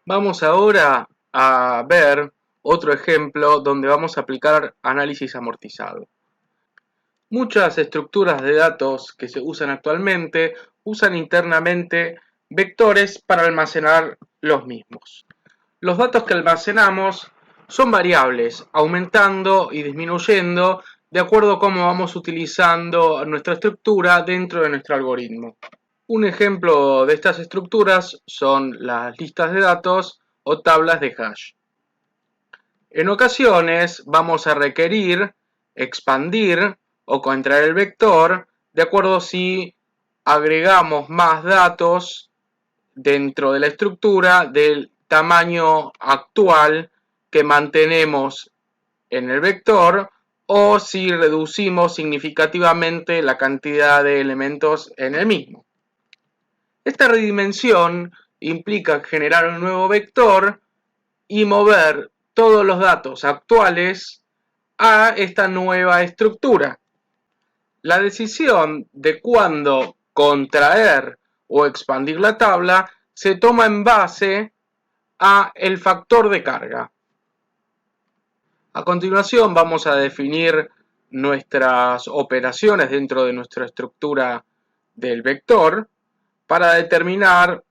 Vamos ahora a ver otro ejemplo donde vamos a aplicar análisis amortizado. Muchas estructuras de datos que se usan actualmente usan internamente vectores para almacenar los mismos. Los datos que almacenamos son variables, aumentando y disminuyendo de acuerdo a cómo vamos utilizando nuestra estructura dentro de nuestro algoritmo. Un ejemplo de estas estructuras son las listas de datos o tablas de hash. En ocasiones vamos a requerir expandir o contraer el vector de acuerdo si agregamos más datos dentro de la estructura del tamaño actual que mantenemos en el vector o si reducimos significativamente la cantidad de elementos en el mismo. Esta redimensión implica generar un nuevo vector y mover todos los datos actuales a esta nueva estructura. La decisión de cuándo contraer o expandir la tabla se toma en base a el factor de carga. A continuación vamos a definir nuestras operaciones dentro de nuestra estructura del vector para determinar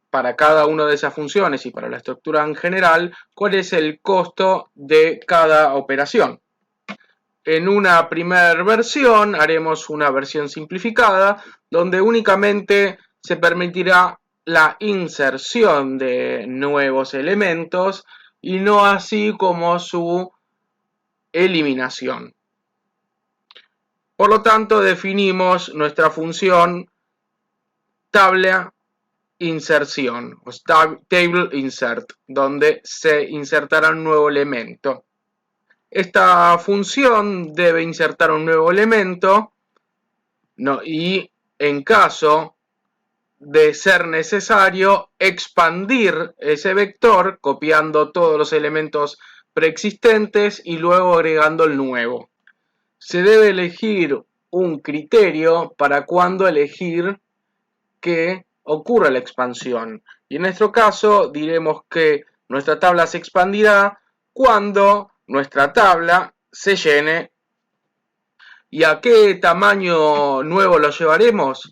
para cada una de esas funciones y para la estructura en general cuál es el costo de cada operación. En una primera versión haremos una versión simplificada donde únicamente se permitirá la inserción de nuevos elementos y no así como su eliminación. Por lo tanto, definimos nuestra función tabla inserción, o table insert, donde se insertará un nuevo elemento. Esta función debe insertar un nuevo elemento y en caso de ser necesario expandir ese vector copiando todos los elementos preexistentes y luego agregando el nuevo. Se debe elegir un criterio para cuándo elegir que ocurra la expansión. Y en nuestro caso diremos que nuestra tabla se expandirá cuando nuestra tabla se llene. ¿Y a qué tamaño nuevo lo llevaremos?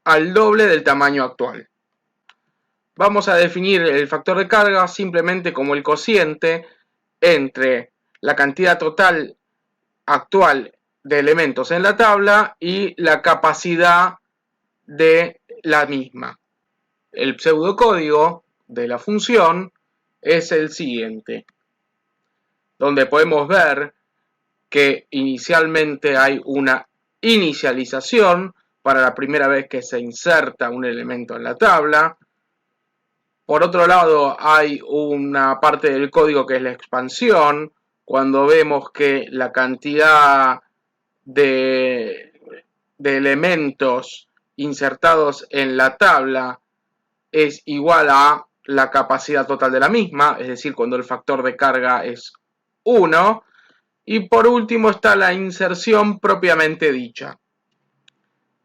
Al doble del tamaño actual. Vamos a definir el factor de carga simplemente como el cociente entre la cantidad total actual de elementos en la tabla y la capacidad de la misma. El pseudocódigo de la función es el siguiente, donde podemos ver que inicialmente hay una inicialización para la primera vez que se inserta un elemento en la tabla. Por otro lado, hay una parte del código que es la expansión, cuando vemos que la cantidad de elementos insertados en la tabla es igual a la capacidad total de la misma, es decir, cuando el factor de carga es 1. Y por último está la inserción propiamente dicha.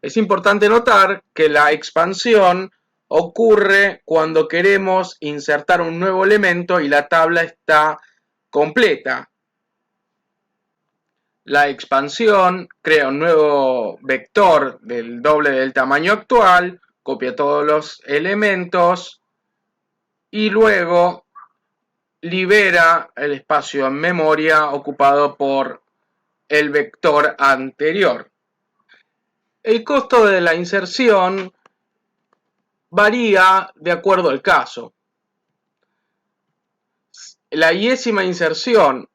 Es importante notar que la expansión ocurre cuando queremos insertar un nuevo elemento y la tabla está completa. La expansión crea un nuevo vector del doble del tamaño actual, copia todos los elementos y luego libera el espacio en memoria ocupado por el vector anterior. El costo de la inserción varía de acuerdo al caso. La iésima inserción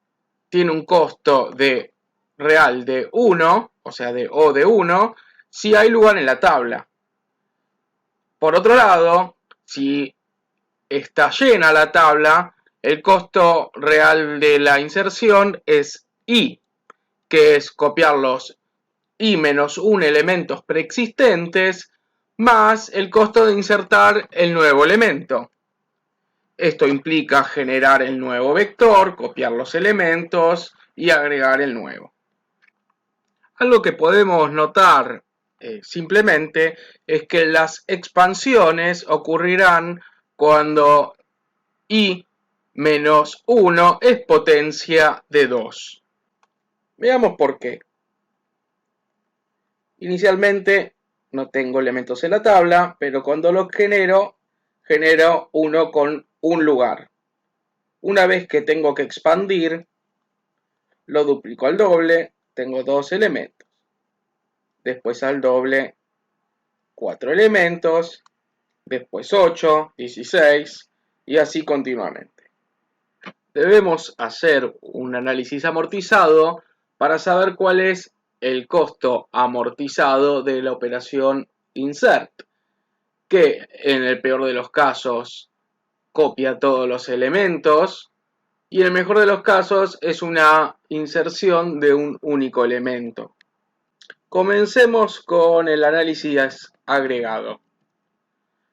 tiene un costo real de 1, o sea, de O de 1, si hay lugar en la tabla. Por otro lado, si está llena la tabla, el costo real de la inserción es I, que es copiar los I menos 1 elementos preexistentes más el costo de insertar el nuevo elemento. Esto implica generar el nuevo vector, copiar los elementos y agregar el nuevo. Algo que podemos notar simplemente es que las expansiones ocurrirán cuando y menos 1 es potencia de 2. Veamos por qué. Inicialmente no tengo elementos en la tabla, pero cuando lo genero uno con un lugar. Una vez que tengo que expandir, lo duplico al doble, tengo 2 elementos. Después al doble, 4 elementos, después 8, 16 y así continuamente. Debemos hacer un análisis amortizado para saber cuál es el costo amortizado de la operación insert, que en el peor de los casos copia todos los elementos y en el mejor de los casos es una inserción de un único elemento. Comencemos con el análisis agregado.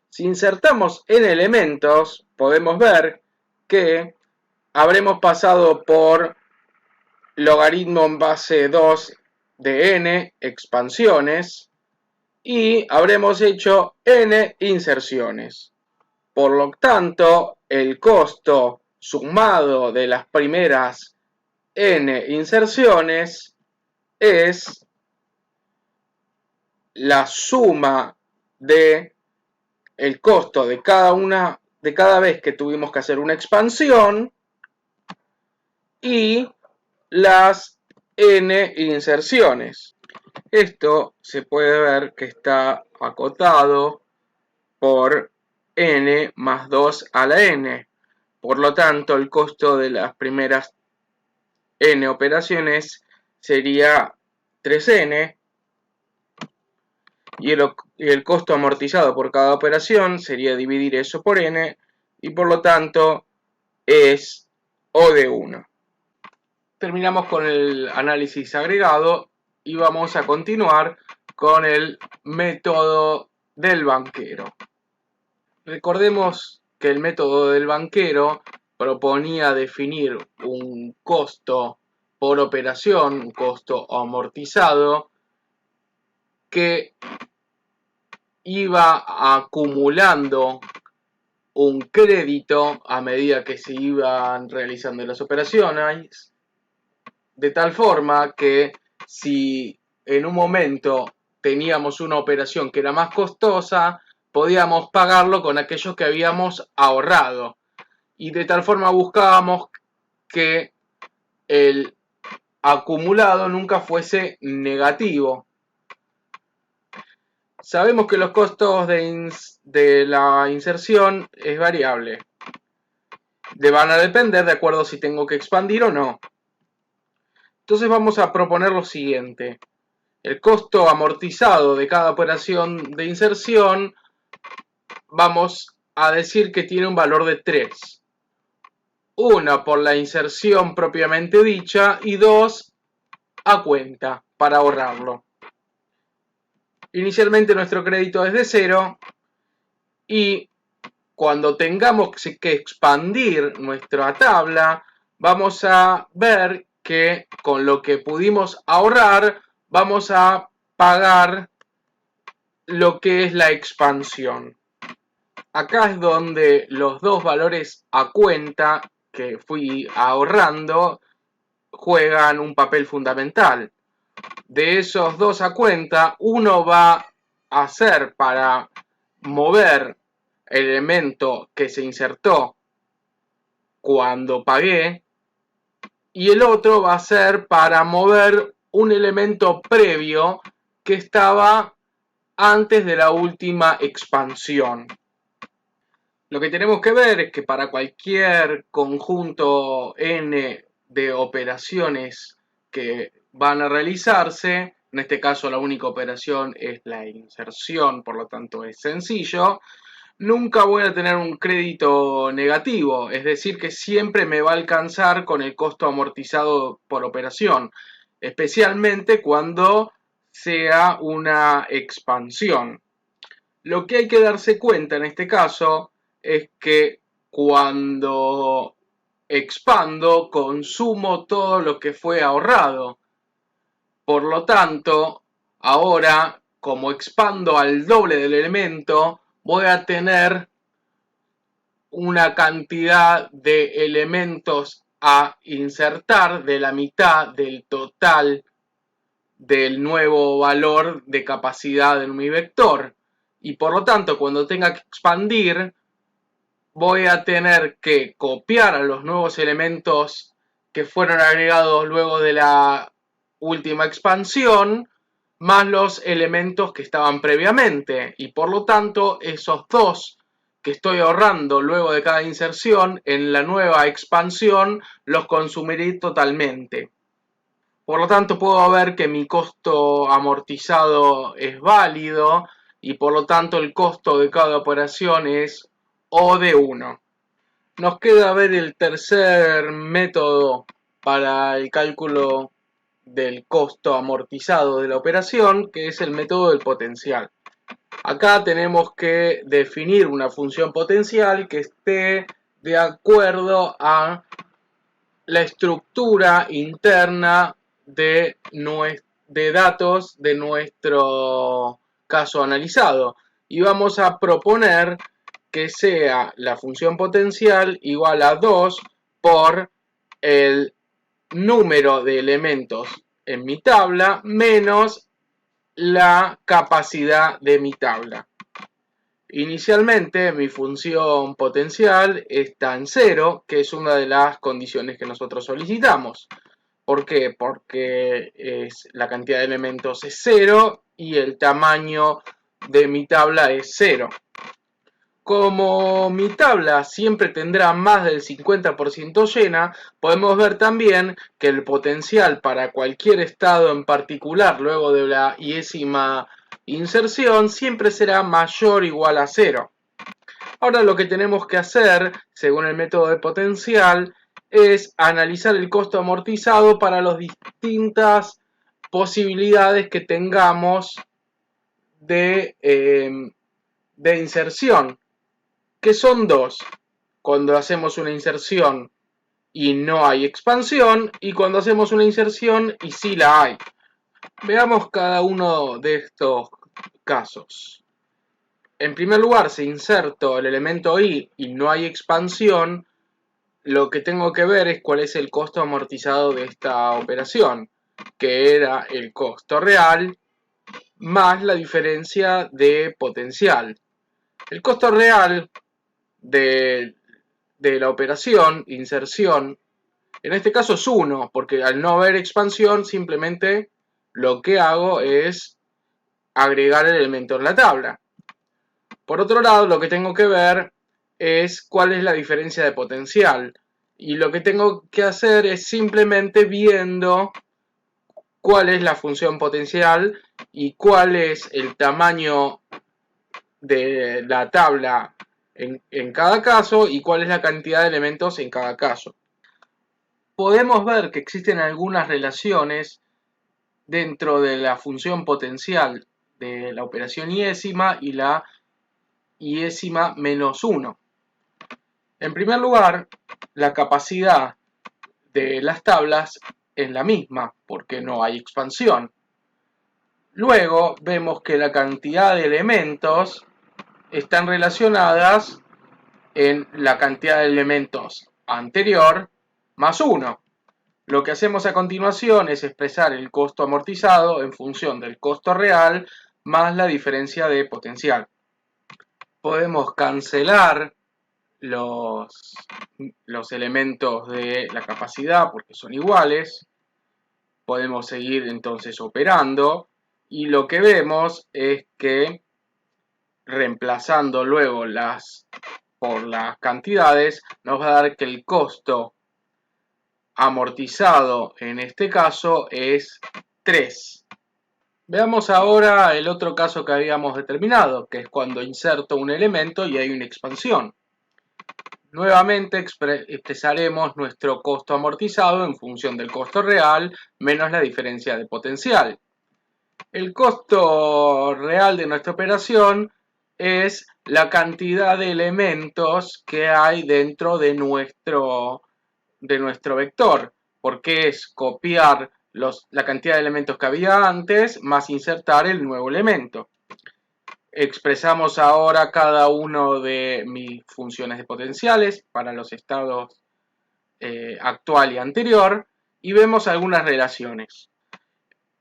Si insertamos n elementos, podemos ver que habremos pasado por logaritmo en base 2 de n expansiones y habremos hecho n inserciones. Por lo tanto, el costo sumado de las primeras n inserciones es la suma de el costo de cada vez que tuvimos que hacer una expansión y las n inserciones. Esto se puede ver que está acotado por n más 2 a la n. Por lo tanto, el costo de las primeras n operaciones sería 3n y el costo amortizado por cada operación sería dividir eso por n y por lo tanto es O de 1. Terminamos con el análisis agregado y vamos a continuar con el método del banquero. Recordemos que el método del banquero proponía definir un costo por operación, un costo amortizado, que iba acumulando un crédito a medida que se iban realizando las operaciones, de tal forma que si en un momento teníamos una operación que era más costosa, podíamos pagarlo con aquellos que habíamos ahorrado. Y de tal forma buscábamos que el acumulado nunca fuese negativo. Sabemos que los costos de la inserción es variable. Van a depender de acuerdo si tengo que expandir o no. Entonces vamos a proponer lo siguiente. El costo amortizado de cada operación de inserción, vamos a decir que tiene un valor de 3. Una por la inserción propiamente dicha y 2 a cuenta para ahorrarlo. Inicialmente nuestro crédito es de 0 y cuando tengamos que expandir nuestra tabla, vamos a ver que con lo que pudimos ahorrar, vamos a pagar lo que es la expansión. Acá es donde los dos valores a cuenta que fui ahorrando juegan un papel fundamental. De esos dos a cuenta, uno va a ser para mover el elemento que se insertó cuando pagué y el otro va a ser para mover un elemento previo que estaba antes de la última expansión. Lo que tenemos que ver es que para cualquier conjunto n de operaciones que van a realizarse, en este caso la única operación es la inserción, por lo tanto es sencillo, nunca voy a tener un crédito negativo, es decir que siempre me va a alcanzar con el costo amortizado por operación, especialmente cuando sea una expansión. Lo que hay que darse cuenta en este caso es que cuando expando consumo todo lo que fue ahorrado. Por lo tanto, ahora como expando al doble del elemento, voy a tener una cantidad de elementos a insertar de la mitad del total del nuevo valor de capacidad de mi vector. Y por lo tanto, cuando tenga que expandir, voy a tener que copiar a los nuevos elementos que fueron agregados luego de la última expansión, más los elementos que estaban previamente. Y por lo tanto, esos dos que estoy ahorrando luego de cada inserción, en la nueva expansión los consumiré totalmente. Por lo tanto, puedo ver que mi costo amortizado es válido y por lo tanto el costo de cada operación es O de 1. Nos queda ver el tercer método para el cálculo del costo amortizado de la operación, que es el método del potencial. Acá tenemos que definir una función potencial que esté de acuerdo a la estructura interna de datos de nuestro caso analizado. Y vamos a proponer que sea la función potencial igual a 2 por el número de elementos en mi tabla menos la capacidad de mi tabla. Inicialmente mi función potencial está en 0, que es una de las condiciones que nosotros solicitamos. ¿Por qué? Porque la cantidad de elementos es 0 y el tamaño de mi tabla es 0. Como mi tabla siempre tendrá más del 50% llena, podemos ver también que el potencial para cualquier estado en particular luego de la iésima inserción siempre será mayor o igual a 0. Ahora lo que tenemos que hacer, según el método de potencial, es analizar el costo amortizado para las distintas posibilidades que tengamos de inserción, que son dos: cuando hacemos una inserción y no hay expansión, y cuando hacemos una inserción y sí la hay. Veamos cada uno de estos casos. En primer lugar, si inserto el elemento i y no hay expansión, lo que tengo que ver es cuál es el costo amortizado de esta operación, que era el costo real más la diferencia de potencial. El costo real de la operación inserción, en este caso es 1, porque al no haber expansión simplemente lo que hago es agregar el elemento en la tabla. Por otro lado, lo que tengo que ver es cuál es la diferencia de potencial, y lo que tengo que hacer es simplemente viendo cuál es la función potencial y cuál es el tamaño de la tabla en cada caso y cuál es la cantidad de elementos en cada caso. Podemos ver que existen algunas relaciones dentro de la función potencial de la operación iésima y la iésima menos 1. En primer lugar, la capacidad de las tablas es la misma porque no hay expansión. Luego vemos que la cantidad de elementos están relacionadas en la cantidad de elementos anterior más 1. Lo que hacemos a continuación es expresar el costo amortizado en función del costo real más la diferencia de potencial. Podemos cancelar los elementos de la capacidad porque son iguales. Podemos seguir entonces operando y lo que vemos es que reemplazando luego por las cantidades nos va a dar que el costo amortizado en este caso es 3. Veamos ahora el otro caso que habíamos determinado, que es cuando inserto un elemento y hay una expansión. Nuevamente expresaremos nuestro costo amortizado en función del costo real menos la diferencia de potencial. El costo real de nuestra operación es la cantidad de elementos que hay dentro de nuestro vector, porque es copiar la cantidad de elementos que había antes más insertar el nuevo elemento. expresamos ahora cada uno de mis funciones de potenciales para los estados actual y anterior y vemos algunas relaciones.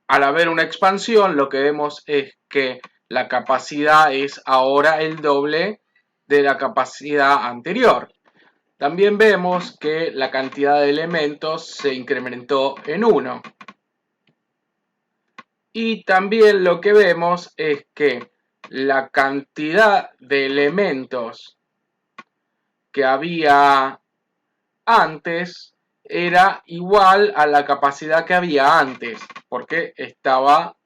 Al haber una expansión, lo que vemos es que la capacidad es ahora el doble de la capacidad anterior. También vemos que la cantidad de elementos se incrementó en 1. Y también lo que vemos es que la cantidad de elementos que había antes era igual a la capacidad que había antes, porque estaba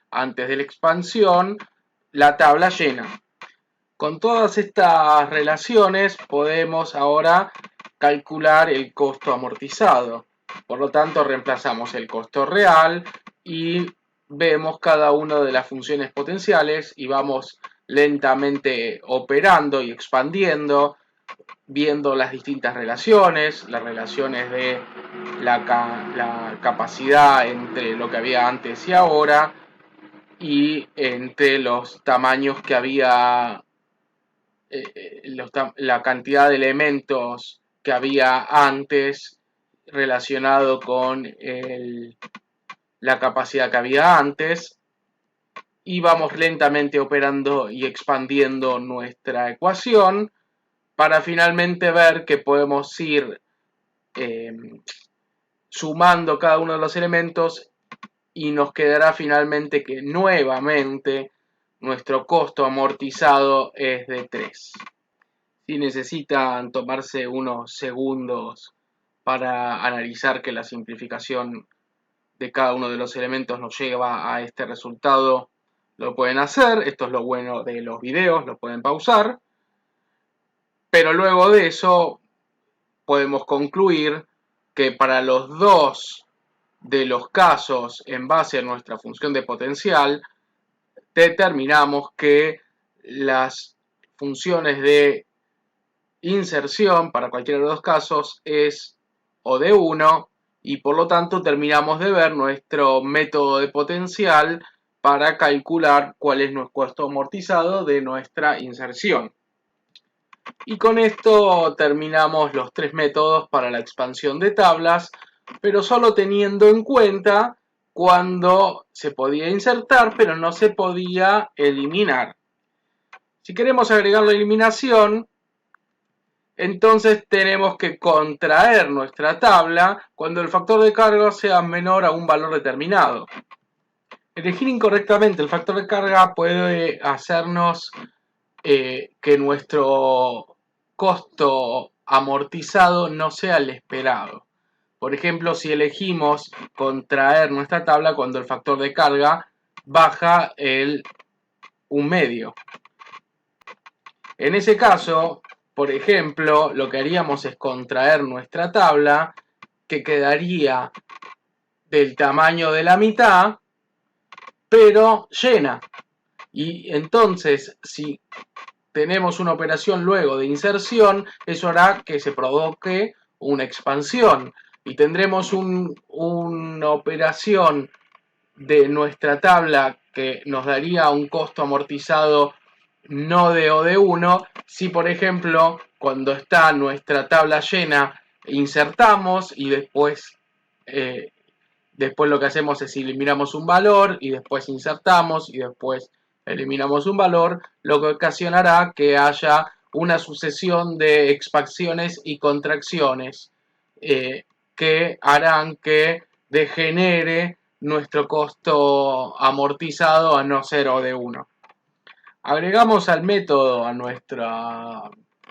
antes de la expansión la tabla llena. Con todas estas relaciones podemos ahora calcular el costo amortizado. Por lo tanto, reemplazamos el costo real y vemos cada una de las funciones potenciales y vamos lentamente operando y expandiendo, viendo las distintas relaciones, las relaciones de la capacidad entre lo que había antes y ahora y entre los tamaños que había, la cantidad de elementos que había antes relacionado con la capacidad que había antes y vamos lentamente operando y expandiendo nuestra ecuación para finalmente ver que podemos ir sumando cada uno de los elementos y nos quedará finalmente que nuevamente nuestro costo amortizado es de 3. Si necesitan tomarse unos segundos para analizar que la simplificación de cada uno de los elementos nos lleva a este resultado, lo pueden hacer. Esto es lo bueno de los videos, lo pueden pausar. Pero luego de eso podemos concluir que para los dos de los casos en base a nuestra función de potencial determinamos que las funciones de inserción para cualquiera de los dos casos es o de 1 y por lo tanto terminamos de ver nuestro método de potencial para calcular cuál es nuestro costo amortizado de nuestra inserción. Y con esto terminamos los 3 métodos para la expansión de tablas, pero solo teniendo en cuenta cuando se podía insertar, pero no se podía eliminar. Si queremos agregar la eliminación, entonces tenemos que contraer nuestra tabla cuando el factor de carga sea menor a un valor determinado. Elegir incorrectamente el factor de carga puede hacernos que nuestro costo amortizado no sea el esperado. Por ejemplo, si elegimos contraer nuestra tabla cuando el factor de carga baja un medio. En ese caso, por ejemplo, lo que haríamos es contraer nuestra tabla, que quedaría del tamaño de la mitad, pero llena. Y entonces, si tenemos una operación luego de inserción, eso hará que se provoque una expansión y tendremos una operación de nuestra tabla que nos daría un costo amortizado no de O de 1 si por ejemplo cuando está nuestra tabla llena insertamos y después lo que hacemos es eliminamos un valor y después insertamos y después eliminamos un valor, lo que ocasionará que haya una sucesión de expansiones y contracciones que harán que degenere nuestro costo amortizado a no ser O de 1. Agregamos al método a nuestra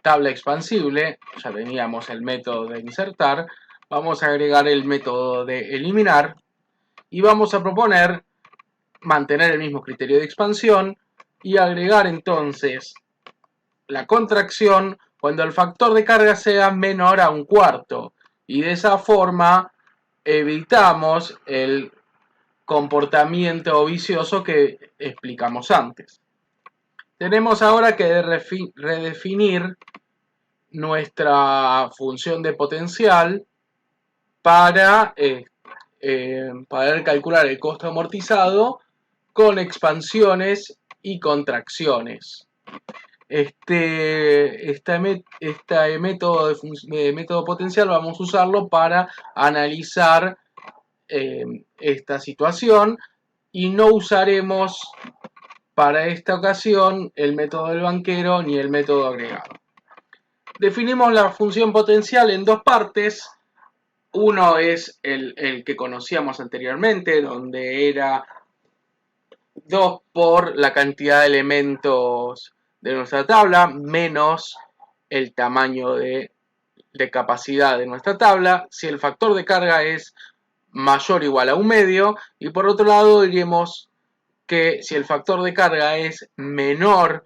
tabla expansible, ya teníamos el método de insertar, vamos a agregar el método de eliminar y vamos a proponer mantener el mismo criterio de expansión y agregar entonces la contracción cuando el factor de carga sea menor a un cuarto y de esa forma evitamos el comportamiento vicioso que explicamos antes. Tenemos ahora que redefinir nuestra función de potencial para poder calcular el costo amortizado con expansiones y contracciones. Este método método potencial vamos a usarlo para analizar esta situación, y no usaremos para esta ocasión el método del banquero ni el método agregado. Definimos la función potencial en dos partes. Uno es el que conocíamos anteriormente, donde era 2 por la cantidad de elementos de nuestra tabla menos el tamaño de capacidad de nuestra tabla. Si el factor de carga es mayor o igual a 1/2, y por otro lado diríamos que si el factor de carga es menor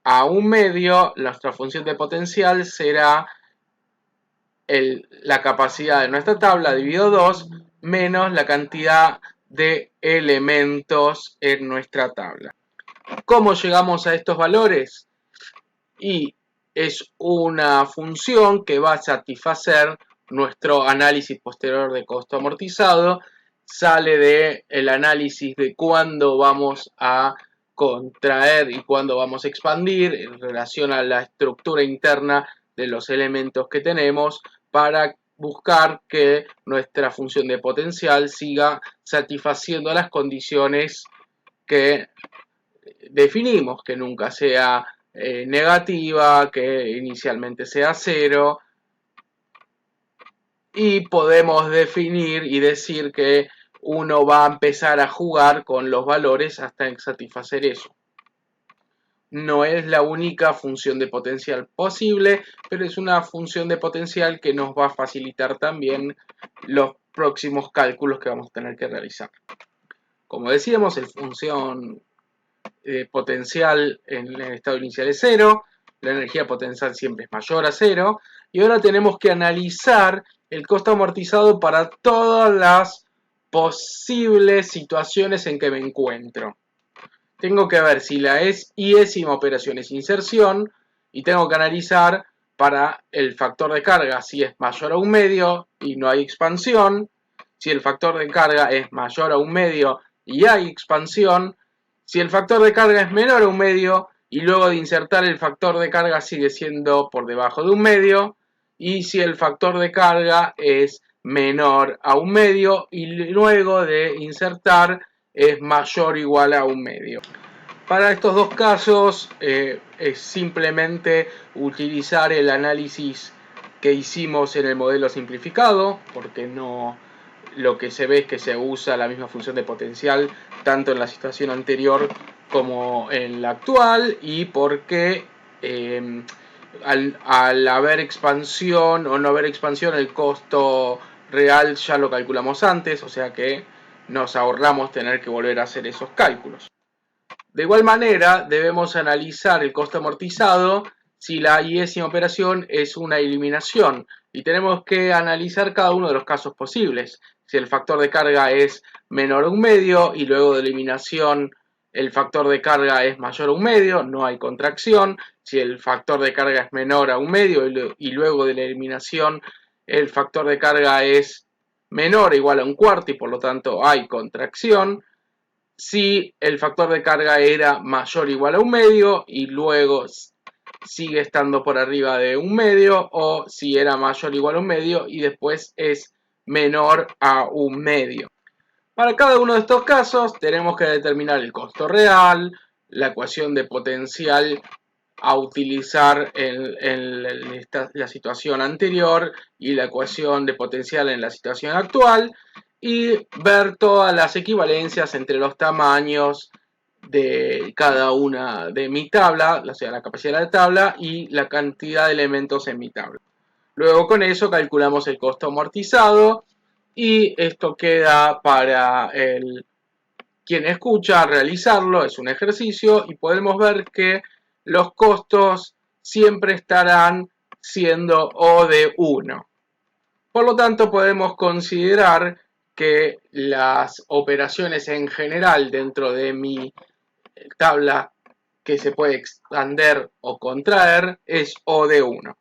a 1/2, nuestra función de potencial será la capacidad de nuestra tabla dividido 2 menos la cantidad de elementos en nuestra tabla. ¿Cómo llegamos a estos valores? Y es una función que va a satisfacer nuestro análisis posterior de costo amortizado. Sale del análisis de cuándo vamos a contraer y cuándo vamos a expandir en relación a la estructura interna de los elementos que tenemos, para buscar que nuestra función de potencial siga satisfaciendo las condiciones que definimos, que nunca sea negativa, que inicialmente sea 0, y podemos definir y decir que uno va a empezar a jugar con los valores hasta satisfacer eso. No es la única función de potencial posible, pero es una función de potencial que nos va a facilitar también los próximos cálculos que vamos a tener que realizar. Como decíamos, la función potencial en el estado inicial es 0, la energía potencial siempre es mayor a 0, y ahora tenemos que analizar el costo amortizado para todas las posibles situaciones en que me encuentro. Tengo que ver si la iésima operación es inserción, y tengo que analizar para el factor de carga si es mayor a 1/2 y no hay expansión, si el factor de carga es mayor a 1/2 y hay expansión, si el factor de carga es menor a 1/2 y luego de insertar el factor de carga sigue siendo por debajo de 1/2, y si el factor de carga es menor a 1/2 y luego de insertar es mayor o igual a 1/2. Para estos dos casos es simplemente utilizar el análisis que hicimos en el modelo simplificado, porque no, lo que se ve es que se usa la misma función de potencial tanto en la situación anterior como en la actual, y porque al haber expansión o no haber expansión, el costo real ya lo calculamos antes, o sea que nos ahorramos tener que volver a hacer esos cálculos. De igual manera, debemos analizar el costo amortizado si la iésima operación es una eliminación, y tenemos que analizar cada uno de los casos posibles. Si el factor de carga es menor a 1/2 y luego de eliminación el factor de carga es mayor a 1/2, no hay contracción. Si el factor de carga es menor a 1/2 y luego de la eliminación el factor de carga es menor o igual a 1/4 y por lo tanto hay contracción. Si el factor de carga era mayor o igual a 1/2 y luego sigue estando por arriba de 1/2, o si era mayor o igual a 1/2 y después es menor a 1/2. Para cada uno de estos casos tenemos que determinar el costo real, la ecuación de potencial a utilizar en la situación anterior y la ecuación de potencial en la situación actual, y ver todas las equivalencias entre los tamaños de cada una de mi tabla, o sea, la capacidad de la tabla y la cantidad de elementos en mi tabla. Luego con eso calculamos el costo amortizado, y esto queda para quien escucha realizarlo. Es un ejercicio y podemos ver que los costos siempre estarán siendo O de 1. Por lo tanto, podemos considerar que las operaciones en general dentro de mi tabla que se puede expander o contraer es O de 1.